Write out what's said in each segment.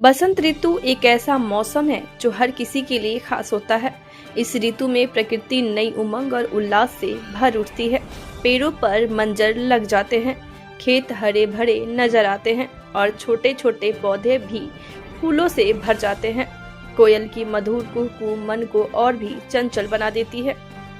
बसंत ऋतु एक ऐसा मौसम है जो हर किसी के लिए खास होता है। इस ऋतु में प्रकृति नई उमंग और उल्लास से भर उठती है। पेड़ों पर मंजर लग जाते हैं, खेत हरे भरे नजर आते हैं और छोटे छोटे पौधे भी फूलों से भर जाते हैं। कोयल की मधुर कुहू मन को और भी चंचल बना देती है।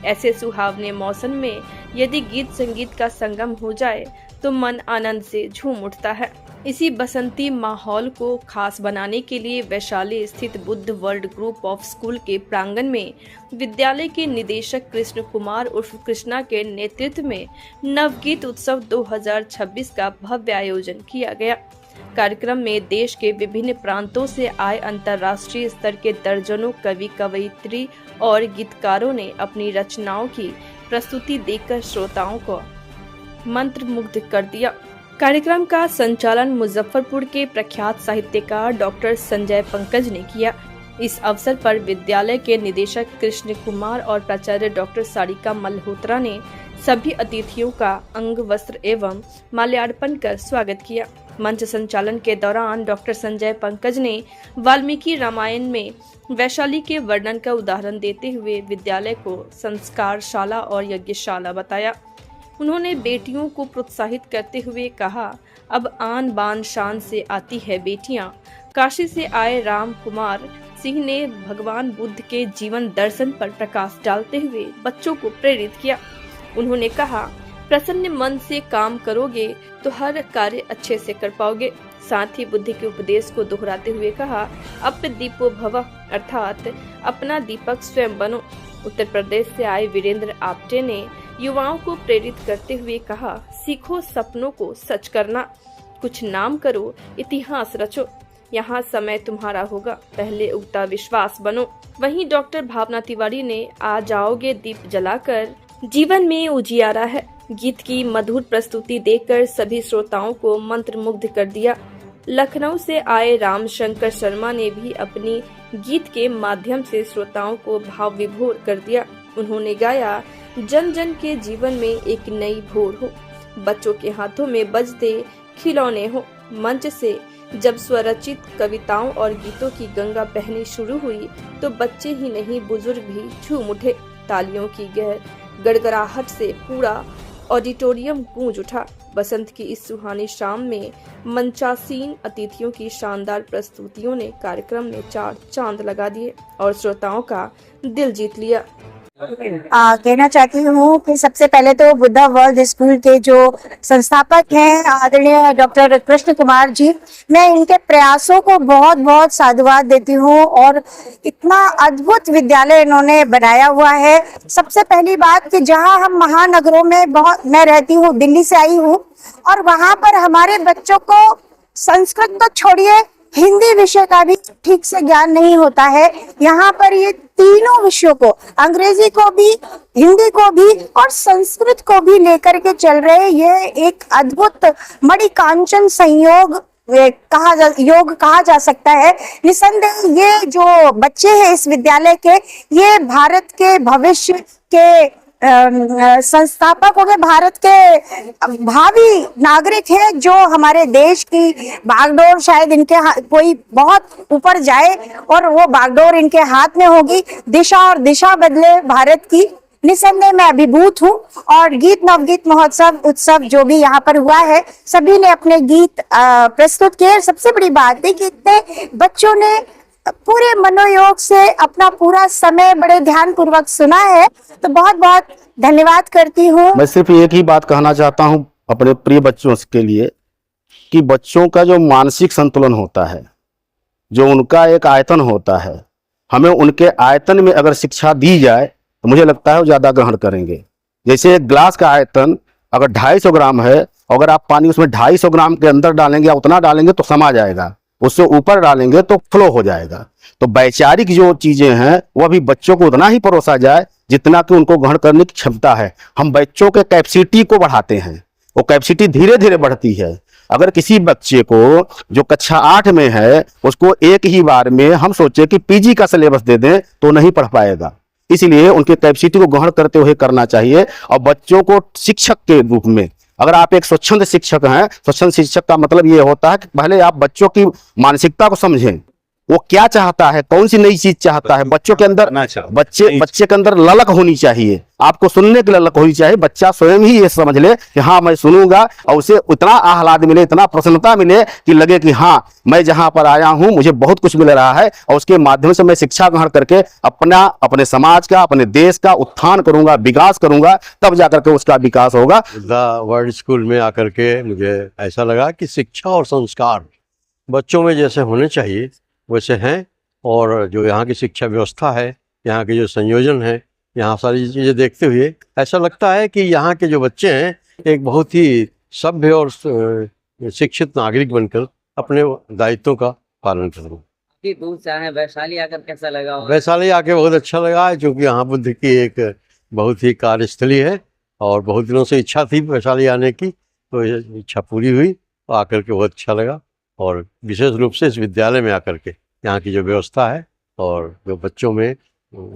ऐसे सुहावने मौसम में यदि गीत संगीत का संगम हो जाए तो मन आनंद से झूम उठता है। इसी बसंती माहौल को खास बनाने के लिए वैशाली स्थित Buddha world group of school के प्रांगण में विद्यालय के निदेशक कृष्ण कुमार उर्फ कृष्णा के नेतृत्व में नवगीत उत्सव 2026 का भव्य आयोजन किया गया। कार्यक्रम में देश के विभिन्न प्रांतों से आए अंतर्राष्ट्रीय स्तर के दर्जनों कवि कवयित्री और गीतकारों ने अपनी रचनाओं की प्रस्तुति देकर श्रोताओं को मंत्रमुग्ध कर दिया। कार्यक्रम का संचालन मुजफ्फरपुर के प्रख्यात साहित्यकार डॉक्टर संजय पंकज ने किया। इस अवसर पर विद्यालय के निदेशक कृष्ण कुमार और प्राचार्य डॉक्टर सारिका मल्होत्रा ने सभी अतिथियों का अंग वस्त्र एवं माल्यार्पण कर स्वागत किया। मंच संचालन के दौरान डॉक्टर संजय पंकज ने वाल्मीकि रामायण में वैशाली के वर्णन का उदाहरण देते हुए विद्यालय को संस्कारशाला और यज्ञशाला बताया। उन्होंने बेटियों को प्रोत्साहित करते हुए कहा, अब आन बान शान से आती है बेटियां। काशी से आए राम कुमार सिंह ने भगवान बुद्ध के जीवन दर्शन पर प्रकाश डालते हुए बच्चों को प्रेरित किया। उन्होंने कहा, प्रसन्न मन से काम करोगे तो हर कार्य अच्छे से कर पाओगे। साथ ही बुद्ध के उपदेश को दोहराते हुए कहा, अप्य दीपो भव, अर्थात अपना दीपक स्वयं बनो। उत्तर प्रदेश से आए वीरेंद्र आप्टे ने युवाओं को प्रेरित करते हुए कहा, सीखो सपनों को सच करना, कुछ नाम करो, इतिहास रचो, यहाँ समय तुम्हारा होगा, पहले उगता विश्वास बनो। वहीं डॉक्टर भावना तिवारी ने आ जाओगे दीप जलाकर, जीवन में उजियारा है गीत की मधुर प्रस्तुति देकर सभी श्रोताओं को मंत्रमुग्ध कर दिया। लखनऊ से आए रामशंकर शर्मा ने भी अपनी गीत के माध्यम से श्रोताओं को भाव विभोर कर दिया। उन्होंने गाया, जन जन के जीवन में एक नई भोर हो, बच्चों के हाथों में बजते खिलौने हो। मंच से जब स्वरचित कविताओं और गीतों की गंगा बहनी शुरू हुई तो बच्चे ही नहीं बुजुर्ग भी झूम उठे। तालियों की गड़गड़ाहट से पूरा ऑडिटोरियम गूंज उठा। बसंत की इस सुहानी शाम में मंचासीन अतिथियों की शानदार प्रस्तुतियों ने कार्यक्रम में चार चांद लगा दिए और श्रोताओं का दिल जीत लिया। कहना चाहती हूँ कि सबसे पहले तो बुद्ध वर्ल्ड स्कूल के जो संस्थापक हैं आदरणीय डॉक्टर कृष्ण कुमार जी, मैं इनके प्रयासों को बहुत बहुत साधुवाद देती हूँ और इतना अद्भुत विद्यालय इन्होंने बनाया हुआ है। सबसे पहली बात कि जहाँ हम महानगरों में मैं रहती हूँ, दिल्ली से आई हूँ, और वहाँ पर हमारे बच्चों को संस्कृत तो छोड़िए हिंदी विषय का भी ठीक से ज्ञान नहीं होता है। यहाँ पर ये तीनों विषयों को, अंग्रेजी को भी, हिंदी को भी और संस्कृत को भी लेकर के चल रहे, ये एक अद्भुत मणिकांचन संयोग कहा जा सकता है। निसंदेह ये जो बच्चे हैं इस विद्यालय के, ये भारत के भविष्य के संस्थापक हो गए, भारत के भावी नागरिक हैं जो हमारे देश की बागडोर शायद इनके कोई बहुत ऊपर जाए और वो बागडोर इनके हाथ में होगी, दिशा और दिशा बदले भारत की। निसंदेह मैं अभिभूत हूँ और गीत नवगीत महोत्सव उत्सव जो भी यहाँ पर हुआ है, सभी ने अपने गीत प्रस्तुत किए। सबसे बड़ी बात है कि इतने बच्चों ने पूरे मनोयोग से अपना पूरा समय बड़े ध्यान पूर्वक सुना है, तो बहुत बहुत धन्यवाद करती हूँ। मैं सिर्फ एक ही बात कहना चाहता हूँ अपने प्रिय बच्चों के लिए कि बच्चों का जो मानसिक संतुलन होता है, जो उनका एक आयतन होता है, हमें उनके आयतन में अगर शिक्षा दी जाए तो मुझे लगता है वो ज्यादा ग्रहण करेंगे। जैसे एक ग्लास का आयतन अगर 250 ग्राम है, अगर आप पानी उसमें 250 ग्राम के अंदर डालेंगे या उतना डालेंगे तो समा जाएगा, उससे ऊपर डालेंगे तो फ्लो हो जाएगा। तो वैचारिक जो चीजें हैं वह भी बच्चों को उतना ही परोसा जाए जितना कि उनको ग्रहण करने की क्षमता है। हम बच्चों के कैपेसिटी को बढ़ाते हैं, वो कैपेसिटी धीरे धीरे बढ़ती है। अगर किसी बच्चे को जो कक्षा 8 में है उसको एक ही बार में हम सोचे कि पीजी का सिलेबस दे दें तो नहीं पढ़ पाएगा। इसलिए उनके कैपेसिटी को ग्रहण करते हुए करना चाहिए और बच्चों को शिक्षक के रूप में अगर आप एक स्वच्छंद शिक्षक हैं, स्वच्छंद शिक्षक का मतलब ये होता है कि पहले आप बच्चों की मानसिकता को समझें, वो क्या चाहता है, कौन सी नई चीज चाहता है। बच्चों के अंदर बच्चे के अंदर ललक होनी चाहिए, आपको सुनने की ललक होनी चाहिए। बच्चा स्वयं ही ये समझ ले कि हाँ मैं सुनूंगा, और उसे इतना आह्लाद मिले, इतना प्रसन्नता मिले कि लगे कि हाँ मैं जहां पर आया हूं मुझे बहुत कुछ मिल रहा है, और उसके माध्यम से मैं शिक्षा ग्रहण करके अपने समाज का, अपने देश का उत्थान करूंगा, विकास करूंगा, तब जाकर के उसका विकास होगा। बुद्धा वर्ल्ड स्कूल में आकर के मुझे ऐसा लगा कि शिक्षा और संस्कार बच्चों में जैसे होने चाहिए वैसे हैं, और जो यहाँ की शिक्षा व्यवस्था है, यहाँ के जो संयोजन है, यहाँ सारी चीज़ें देखते हुए ऐसा लगता है कि यहाँ के जो बच्चे हैं एक बहुत ही सभ्य और शिक्षित नागरिक बनकर अपने दायित्वों का पालन करेंगे। दूर से आए वैशाली आकर कैसा लगा? वैशाली आके बहुत अच्छा लगा है, क्योंकि यहाँ बुद्ध की एक बहुत ही कार्यस्थली है और बहुत दिनों से इच्छा थी वैशाली आने की, तो ये इच्छा पूरी हुई, तो आकर के बहुत अच्छा लगा। और विशेष रूप से इस विद्यालय में आकर के यहाँ की जो व्यवस्था है और जो बच्चों में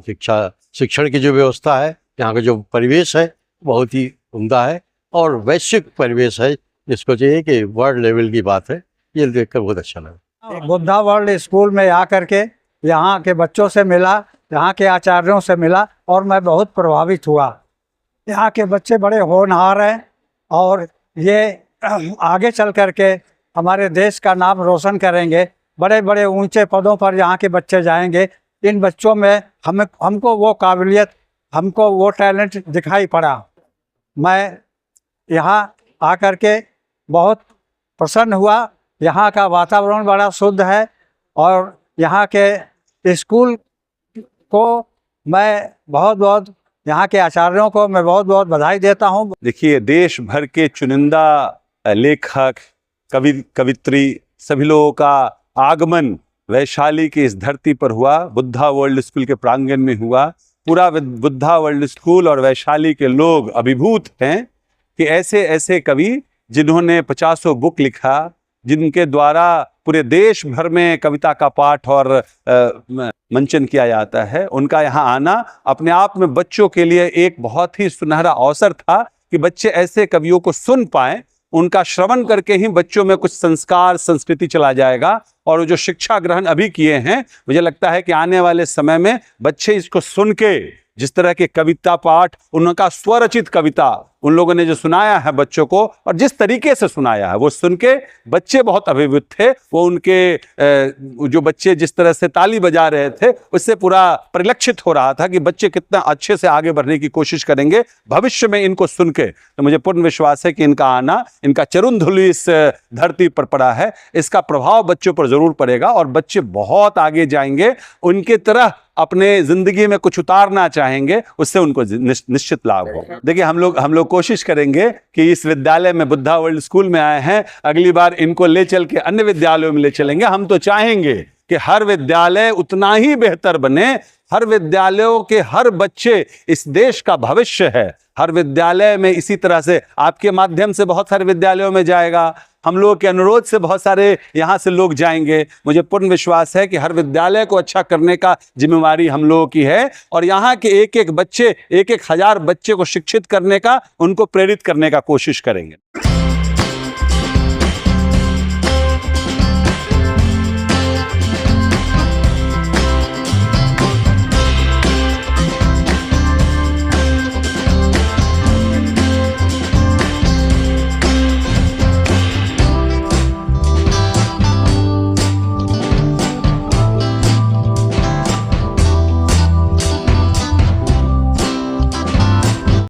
शिक्षण की जो व्यवस्था है, यहाँ का जो परिवेश है बहुत ही उम्दा है और वैश्विक परिवेश है, जिसको चाहिए कि वर्ल्ड लेवल की बात है। ये देखकर बहुत अच्छा लगा। बुद्धा वर्ल्ड स्कूल में आकर के यहाँ के बच्चों से मिला, यहाँ के आचार्यों से मिला और मैं बहुत प्रभावित हुआ। यहाँ के बच्चे बड़े होनहार हैं और ये आगे चल कर के हमारे देश का नाम रोशन करेंगे, बड़े बड़े ऊंचे पदों पर यहाँ के बच्चे जाएंगे। इन बच्चों में हमको वो काबिलियत, हमको वो टैलेंट दिखाई पड़ा। मैं यहाँ आकर के बहुत प्रसन्न हुआ। यहाँ का वातावरण बड़ा शुद्ध है और यहाँ के स्कूल को मैं बहुत यहाँ के आचार्यों को मैं बहुत बधाई देता हूँ। देखिए, देश भर के चुनिंदा लेखक, कवित्री, सभी लोगों का आगमन वैशाली की इस धरती पर हुआ, बुद्धा वर्ल्ड स्कूल के प्रांगण में हुआ। पूरा बुद्धा वर्ल्ड स्कूल और वैशाली के लोग अभिभूत हैं कि ऐसे ऐसे कवि जिन्होंने 50 बुक लिखा, जिनके द्वारा पूरे देश भर में कविता का पाठ और मंचन किया जाता है, उनका यहाँ आना अपने आप में बच्चों के लिए एक बहुत ही सुनहरा अवसर था कि बच्चे ऐसे कवियों को सुन पाएं। उनका श्रवण करके ही बच्चों में कुछ संस्कार, संस्कृति चला जाएगा। और जो शिक्षा ग्रहण अभी किए हैं, मुझे लगता है कि आने वाले समय में बच्चे इसको सुन के, जिस तरह के कविता पाठ, उनका स्वरचित कविता उन लोगों ने जो सुनाया है बच्चों को, और जिस तरीके से सुनाया है वो सुन के बच्चे बहुत अभिभूत थे। वो उनके जो बच्चे जिस तरह से ताली बजा रहे थे, उससे पूरा परिलक्षित हो रहा था कि बच्चे कितना अच्छे से आगे बढ़ने की कोशिश करेंगे भविष्य में इनको सुन के। तो मुझे पूर्ण विश्वास है कि इनका आना, इनका चरण धूलि इस धरती पर पड़ा है, इसका प्रभाव बच्चों पर जरूर पड़ेगा और बच्चे बहुत आगे जाएंगे। उनके तरह अपने जिंदगी में कुछ उतारना चाहेंगे, उससे उनको निश्चित लाभ होगा। देखिए, हम लोग कोशिश करेंगे कि इस विद्यालय में, बुद्धा वर्ल्ड स्कूल में आए हैं, अगली बार इनको ले चल के अन्य विद्यालयों में ले चलेंगे। हम तो चाहेंगे कि हर विद्यालय उतना ही बेहतर बने। हर विद्यालयों के हर बच्चे इस देश का भविष्य है। हर विद्यालय में इसी तरह से आपके माध्यम से बहुत सारे विद्यालयों में जाएगा, हम लोग के अनुरोध से बहुत सारे यहाँ से लोग जाएंगे। मुझे पूर्ण विश्वास है कि हर विद्यालय को अच्छा करने का जिम्मेवारी हम लोगों की है और यहाँ के एक एक बच्चे, एक एक हजार बच्चे को शिक्षित करने का, उनको प्रेरित करने का कोशिश करेंगे।